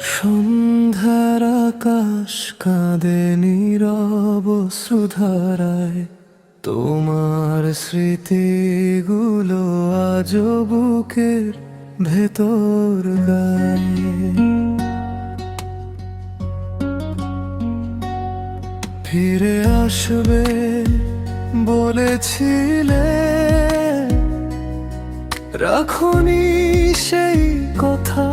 সন্ধ্যার আকাশ কাঁদে নীরব অশ্রুধারায়, তোমার স্মৃতিগুলো আজ বুকের ভেতর গায়ে। ফিরে আসবে বলেছিলে, রাখনি সেই কথা।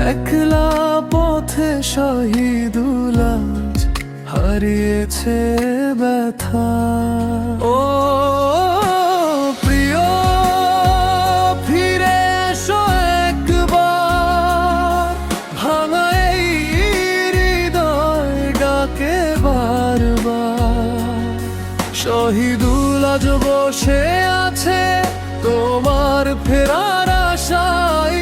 একলা পথে শহীদুল আজ হারিয়েছে ব্যথা। ও প্রিয়, ফিরে এসো একবার, ভাঙা এই হৃদয় ডাকে বারবার। শহীদুল আজ বসে আছে তোমার ফেরার আশায়,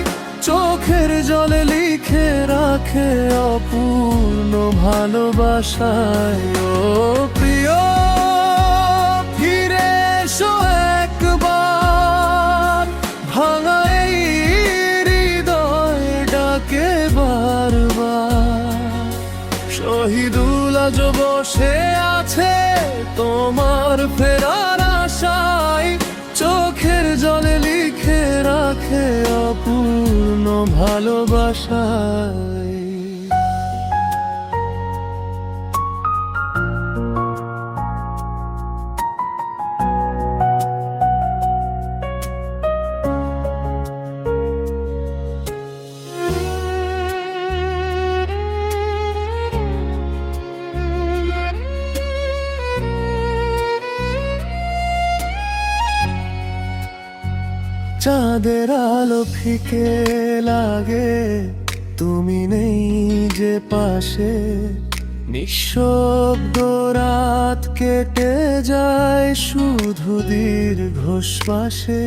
চোখের জলে লিখে রাখে অপূর্ণ ভালোবাসায়। ও প্রিয়, ফিরে এসো একবার, ভাঙা এই হৃদয় ডাকে বারবার। শহীদুল আজ বসে আছে তোমার ফেরার আশায়, চোখের জলে লিখে রাখে অপূর্ণ ভালোবাসায়। চাঁদের আলো ফিকে লাগে, তুমি নেই যে পাশে। নিঃশব্দ রাত কেটে যায় শুধু দীর্ঘশ্বাসে।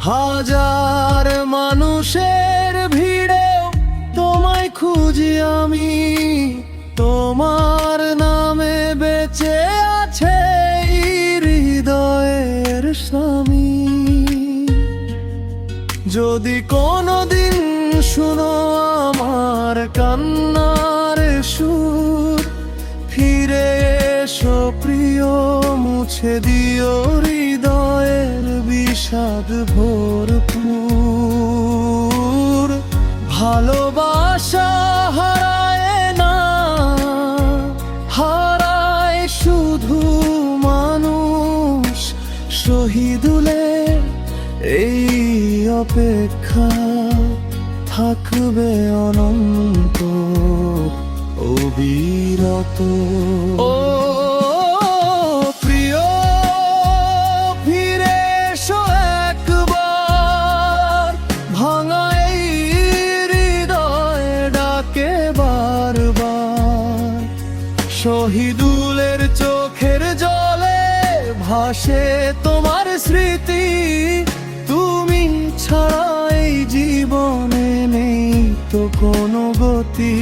হাজার মানুষের ভিড়েও তোমায় খুঁজি আমি, তোমার নামে বেঁচে আছে হৃদয়ের স্বামী। যদি কোনোদিন শুনো আমার কান্নার সুর, ফিরে এসো প্রিয়, মুছে দিও হৃদয়ের বিষাদ ভরপুর। ভালোবাসা হারায় না, হারায় শুধু মানুষ। শহীদুলের এই অপেক্ষা থাকবে অনন্ত অবিরত। ও প্রিয়, ফিরে এসো একবার, ভাঙা এই হৃদয় ডাকে বারবার। শহীদুলের চোখের জলে ভাসে তোমার স্মৃতি, তুমি ছাড়া এই জীবনে নেই তো কোনো গতি।